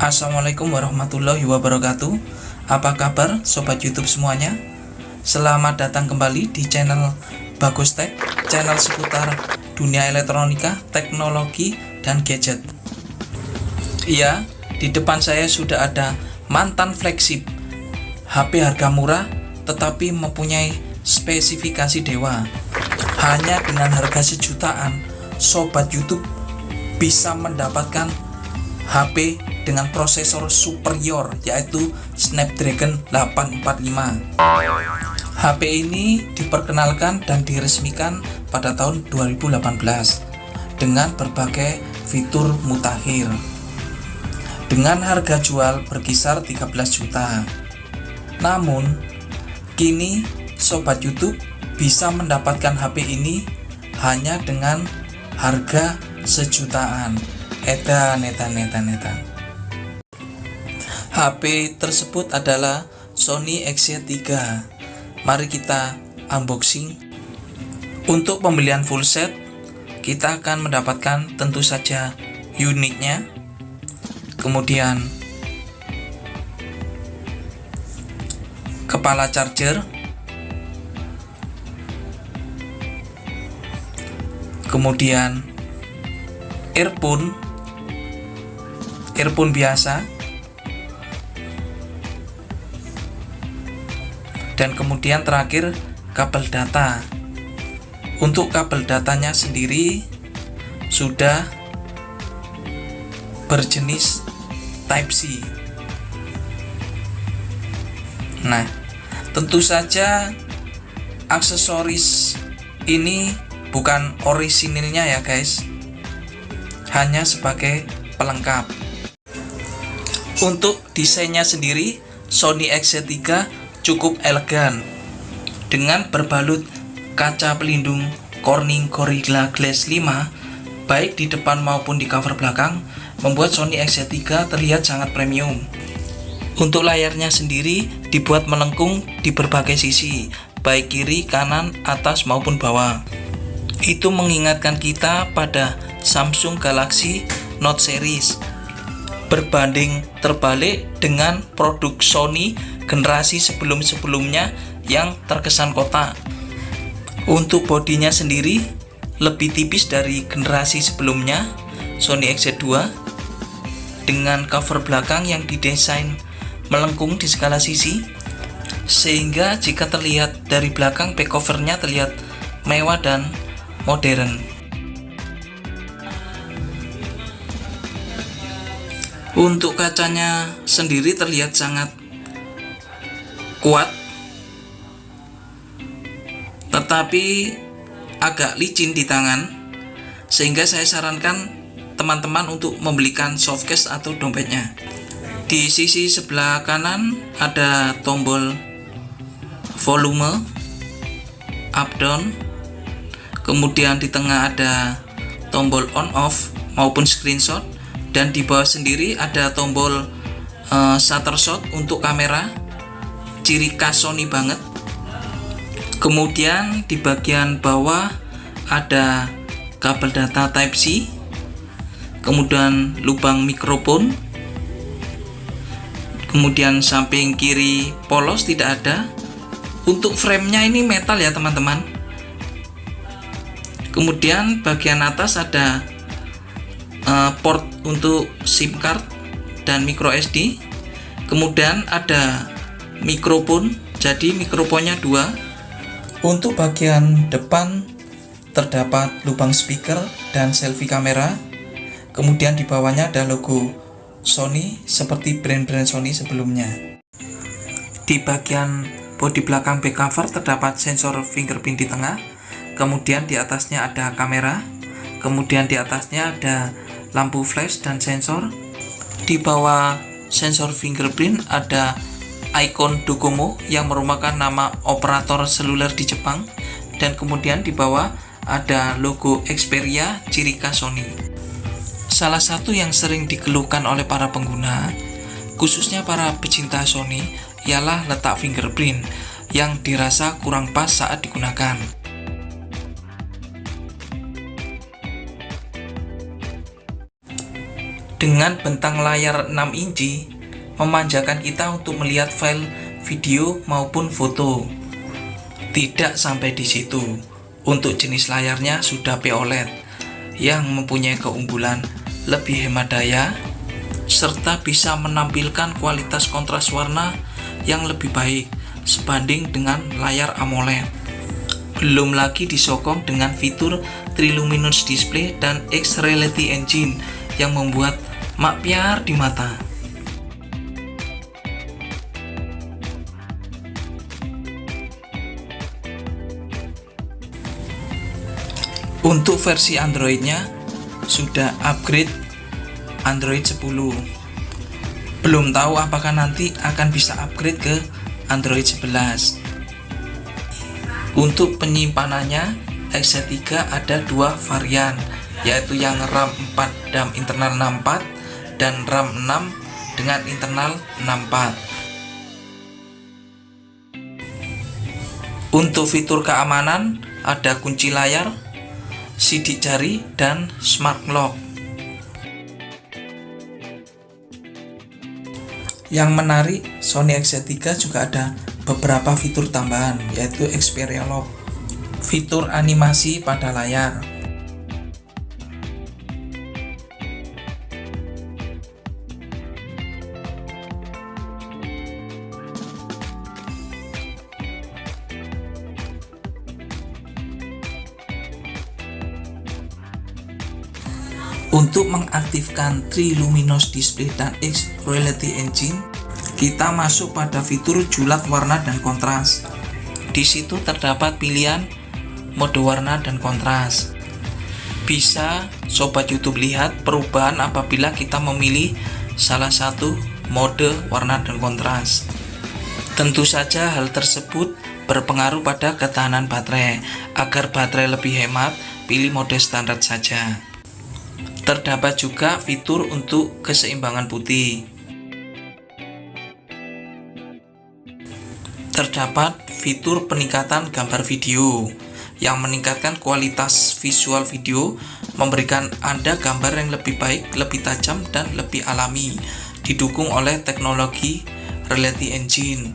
Assalamualaikum warahmatullahi wabarakatuh. Apa kabar sobat YouTube semuanya? Selamat datang kembali di channel Bagus Tech, channel seputar dunia elektronika, teknologi, dan gadget. Iya, di depan saya sudah ada mantan flagship HP harga murah tetapi mempunyai spesifikasi dewa. Hanya dengan harga sejutaan, sobat YouTube bisa mendapatkan HP dengan prosesor superior yaitu Snapdragon 845. HP ini diperkenalkan dan diresmikan pada tahun 2018 dengan berbagai fitur mutakhir. Dengan harga jual berkisar 13 juta. Namun, kini sobat YouTube bisa mendapatkan HP ini hanya dengan harga sejutaan. Edan. HP tersebut adalah Sony XZ3. Mari kita unboxing. Untuk pembelian full set, kita akan mendapatkan tentu saja unitnya, kemudian kepala charger, kemudian earphone biasa, dan kemudian terakhir kabel data. Untuk kabel datanya sendiri sudah berjenis Type-C. Nah, tentu saja aksesoris ini bukan orisinilnya ya guys, hanya sebagai pelengkap. Untuk desainnya sendiri, Sony XZ3 cukup elegan dengan berbalut kaca pelindung Corning Gorilla Glass 5 baik di depan maupun di cover belakang, membuat Sony XZ3 terlihat sangat premium. Untuk layarnya sendiri dibuat melengkung di berbagai sisi, baik kiri, kanan, atas maupun bawah. Itu mengingatkan kita pada Samsung Galaxy Note series, berbanding terbalik dengan produk Sony generasi sebelum-sebelumnya yang terkesan kotak. Untuk bodinya sendiri lebih tipis dari generasi sebelumnya, Sony XZ2, dengan cover belakang yang didesain melengkung di segala sisi, sehingga jika terlihat dari belakang, back covernya terlihat mewah dan modern. Untuk kacanya sendiri terlihat sangat kuat, tetapi agak licin di tangan, sehingga saya sarankan teman-teman untuk membelikan softcase atau dompetnya. Di sisi sebelah kanan ada tombol volume up down, kemudian di tengah ada tombol on off maupun screenshot, dan di bawah sendiri ada tombol shutter shot untuk kamera, ciri khas Sony banget. Kemudian di bagian bawah ada kabel data Type-C, kemudian lubang mikrofon, kemudian samping kiri polos tidak ada. Untuk framenya ini metal ya teman-teman. Kemudian bagian atas ada port untuk SIM card dan micro SD. Kemudian ada mikrofon, jadi mikrofonnya 2. Untuk bagian depan terdapat lubang speaker dan selfie kamera. Kemudian di bawahnya ada logo Sony seperti brand-brand Sony sebelumnya. Di bagian bodi belakang back cover terdapat sensor fingerprint di tengah. Kemudian di atasnya ada kamera. Kemudian di atasnya ada lampu flash dan sensor. Di bawah sensor fingerprint ada ikon Docomo yang merupakan nama operator seluler di Jepang, dan kemudian di bawah ada logo Xperia, ciri khas Sony. Salah satu yang sering dikeluhkan oleh para pengguna, khususnya para pecinta Sony, ialah letak fingerprint yang dirasa kurang pas saat digunakan. Dengan bentang layar 6 inci, memanjakan kita untuk melihat file video maupun foto. Tidak sampai di situ, untuk jenis layarnya sudah POLED yang mempunyai keunggulan lebih hemat daya, serta bisa menampilkan kualitas kontras warna yang lebih baik sebanding dengan layar AMOLED. Belum lagi disokong dengan fitur Triluminous Display dan X-Reality Engine yang membuat makpiar di mata. Untuk versi Android-nya sudah upgrade Android 10. Belum tahu apakah nanti akan bisa upgrade ke Android 11. Untuk penyimpanannya, X3 ada dua varian, yaitu yang RAM 4 dan internal 64 dan RAM 6 dengan internal 64. Untuk fitur keamanan ada kunci layar, sidik jari, dan smart lock. Yang menarik, Sony X3 juga ada beberapa fitur tambahan, yaitu Xperia Lock, fitur animasi pada layar. Untuk mengaktifkan Triluminous Display dan X-Reality Engine, kita masuk pada fitur julat warna dan kontras. Di situ terdapat pilihan mode warna dan kontras. Bisa sobat YouTube lihat perubahan apabila kita memilih salah satu mode warna dan kontras. Tentu saja hal tersebut berpengaruh pada ketahanan baterai. Agar baterai lebih hemat, pilih mode standar saja. Terdapat juga fitur untuk keseimbangan putih. Terdapat fitur peningkatan gambar video yang meningkatkan kualitas visual video, memberikan Anda gambar yang lebih baik, lebih tajam, dan lebih alami, didukung oleh teknologi Reality Engine.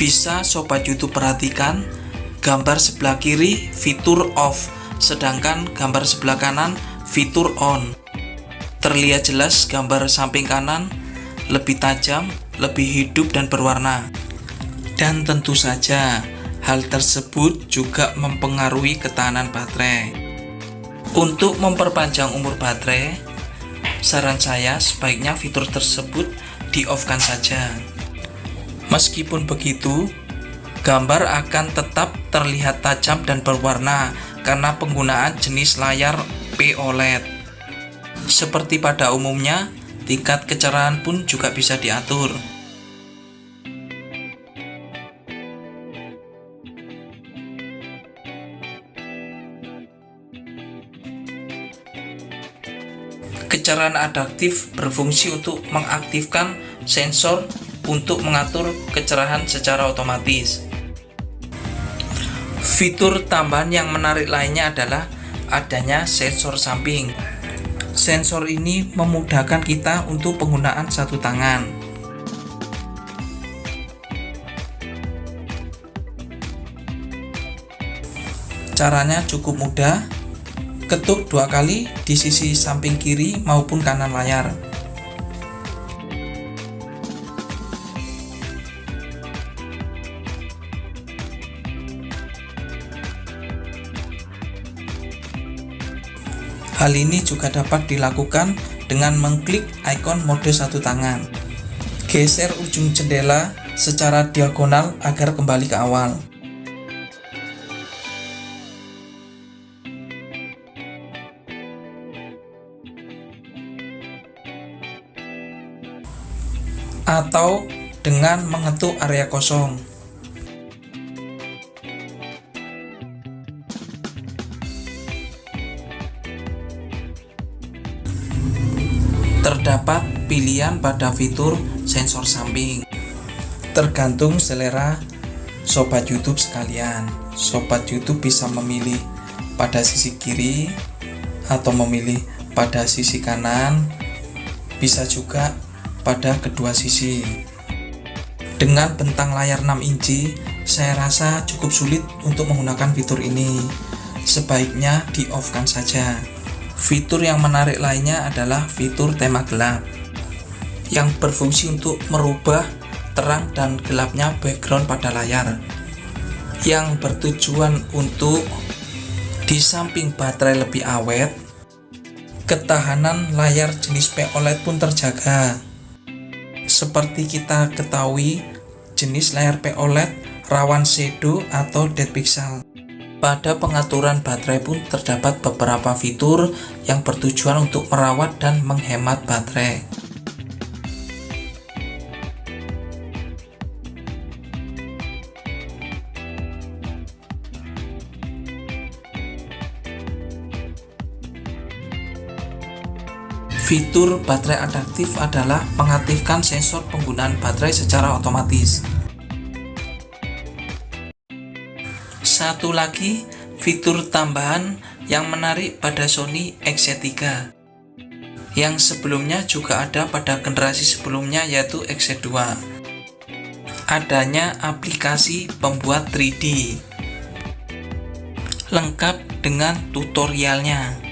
Bisa sobat YouTube perhatikan, gambar sebelah kiri fitur off, sedangkan gambar sebelah kanan fitur on. Terlihat jelas gambar samping kanan lebih tajam, lebih hidup dan berwarna. Dan tentu saja hal tersebut juga mempengaruhi ketahanan baterai. Untuk memperpanjang umur baterai, saran saya sebaiknya fitur tersebut di-off-kan saja. Meskipun begitu, gambar akan tetap terlihat tajam dan berwarna karena penggunaan jenis layar POLED. Seperti pada umumnya, tingkat kecerahan pun juga bisa diatur. Kecerahan adaptif berfungsi untuk mengaktifkan sensor untuk mengatur kecerahan secara otomatis. Fitur tambahan yang menarik lainnya adalah adanya sensor samping. Sensor ini memudahkan kita untuk penggunaan satu tangan. Caranya cukup mudah. Ketuk 2 kali di sisi samping kiri maupun kanan layar. Hal ini juga dapat dilakukan dengan mengklik ikon mode satu tangan. Geser ujung jendela secara diagonal agar kembali ke awal. Atau dengan mengetuk area kosong. Terdapat pilihan pada fitur sensor samping. Tergantung selera sobat YouTube sekalian. Sobat YouTube bisa memilih pada sisi kiri atau memilih pada sisi kanan bisa juga pada kedua sisi. Dengan bentang layar 6 inci, saya rasa cukup sulit untuk menggunakan fitur ini. Sebaiknya di-off-kan saja. Fitur yang menarik lainnya adalah fitur tema gelap, yang berfungsi untuk merubah terang dan gelapnya background pada layar, yang bertujuan untuk di samping baterai lebih awet, ketahanan layar jenis POLED pun terjaga. Seperti kita ketahui, jenis layar POLED rawan shadow atau dead pixel. Pada pengaturan baterai pun terdapat beberapa fitur yang bertujuan untuk merawat dan menghemat baterai. Fitur baterai adaptif adalah mengaktifkan sensor penggunaan baterai secara otomatis. Satu lagi fitur tambahan yang menarik pada Sony XZ3, yang sebelumnya juga ada pada generasi sebelumnya yaitu XZ2. Adanya aplikasi pembuat 3D lengkap dengan tutorialnya.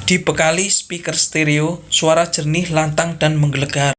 Dibekali speaker stereo, suara jernih, lantang, dan menggelegar.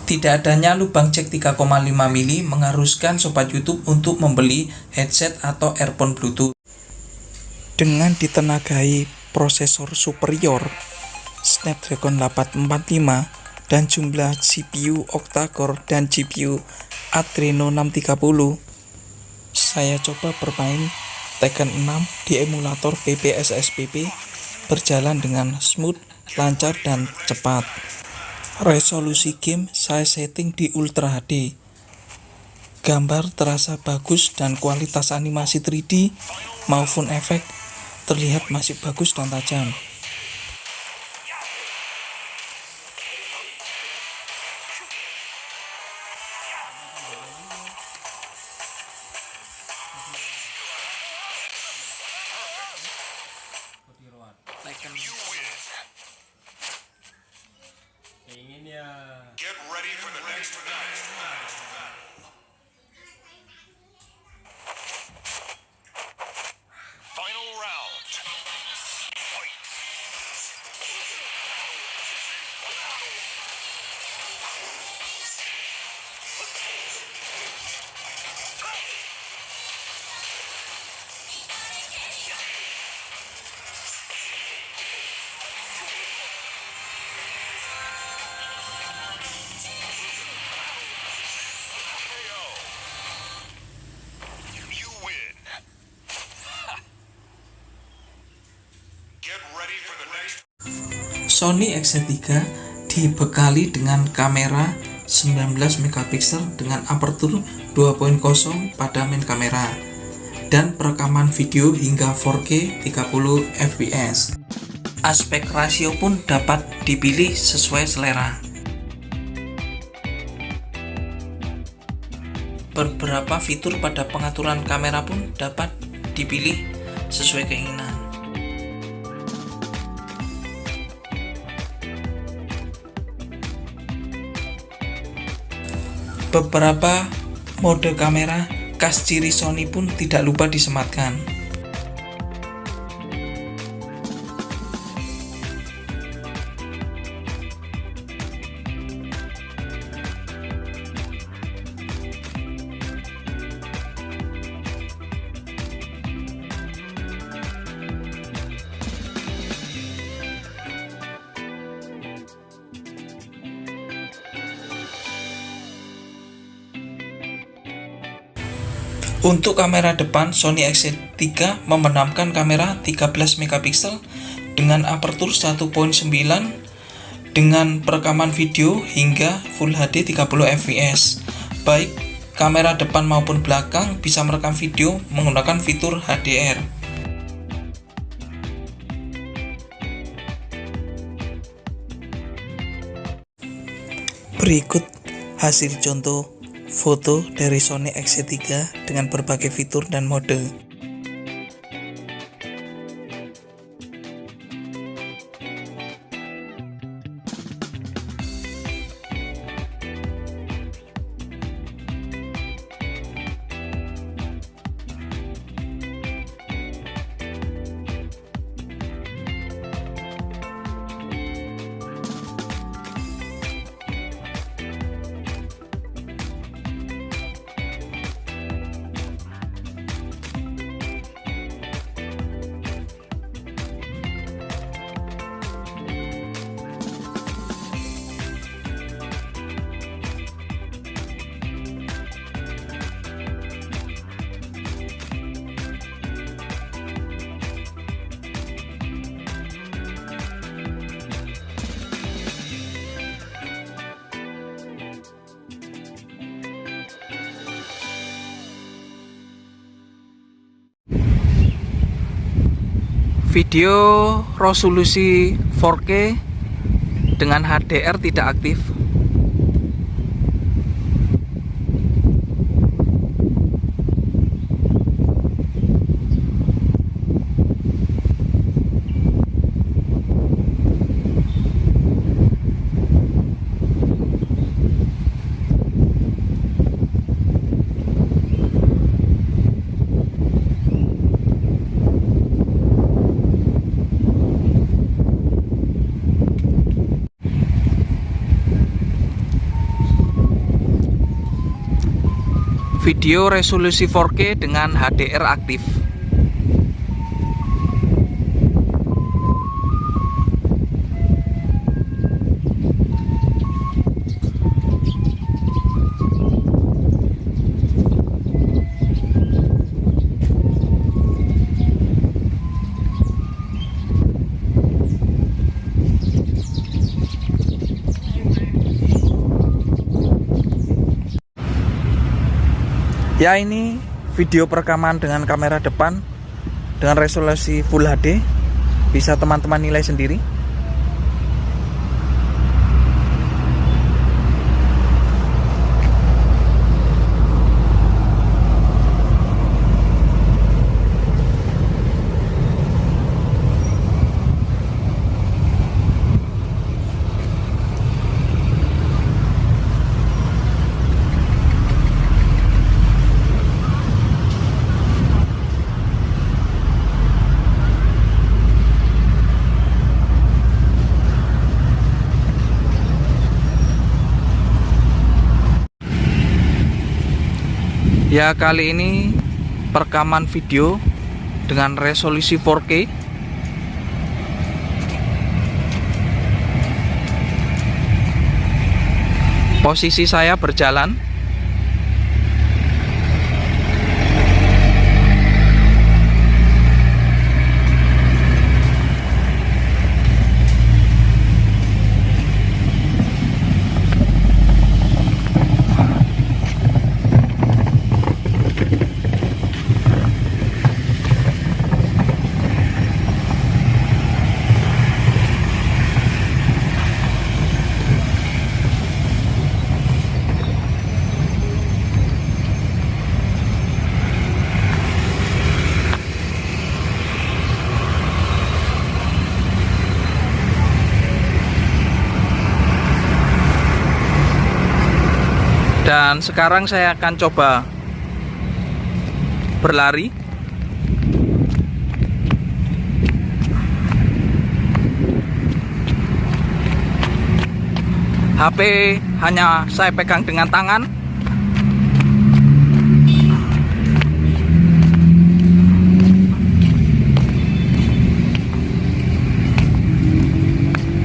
Tidak adanya lubang jack 3,5 mm mengharuskan sobat YouTube untuk membeli headset atau earphone Bluetooth. Dengan ditenagai prosesor superior Snapdragon 845 dan jumlah CPU octa-core dan GPU Adreno 630. Saya coba bermain Tekken 6 di emulator PPSSPP, berjalan dengan smooth, lancar, dan cepat. Resolusi game saya setting di Ultra HD. Gambar terasa bagus dan kualitas animasi 3D maupun efek terlihat masih bagus dan tajam. Get ready for the next match. Final round. Fight. You win. Get ready for the next. Sony Xz3 dibekali dengan kamera 19 megapiksel dengan aperture 2.0 pada main kamera dan perekaman video hingga 4K 30 fps. Aspek rasio pun dapat dipilih sesuai selera. Beberapa fitur pada pengaturan kamera pun dapat dipilih sesuai keinginan. Beberapa mode kamera khas ciri Sony pun tidak lupa disematkan. Untuk kamera depan, Sony Xz3 membenamkan kamera 13 megapiksel dengan aperture 1.9 dengan perekaman video hingga Full HD 30 fps. Baik kamera depan maupun belakang bisa merekam video menggunakan fitur HDR. Berikut hasil contoh foto dari Sony Xz3 dengan berbagai fitur dan mode. Video resolusi 4K dengan HDR tidak aktif. Video resolusi 4K dengan HDR aktif. Ya, ini video perekaman dengan kamera depan dengan resolusi Full HD. Bisa teman-teman nilai sendiri. Ya, kali ini perekaman video dengan resolusi 4K. Posisi saya berjalan. Dan sekarang saya akan coba berlari. HP hanya saya pegang dengan tangan.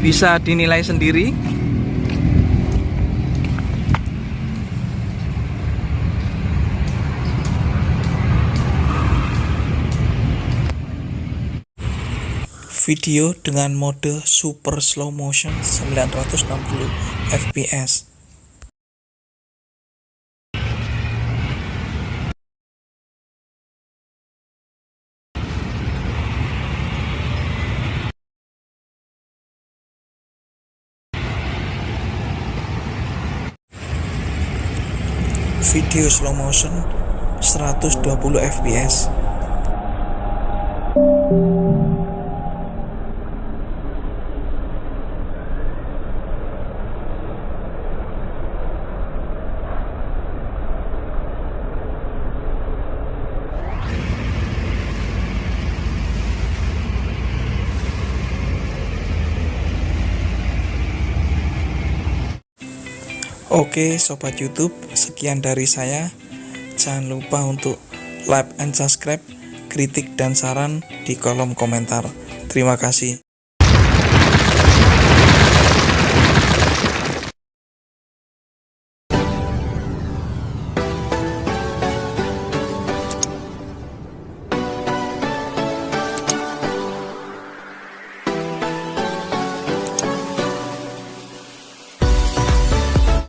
Bisa dinilai sendiri. Video dengan mode super slow motion 960 fps. Video slow motion 120 fps. Oke Sobat YouTube, sekian dari saya. Jangan lupa untuk like and subscribe, kritik dan saran di kolom komentar. Terima kasih.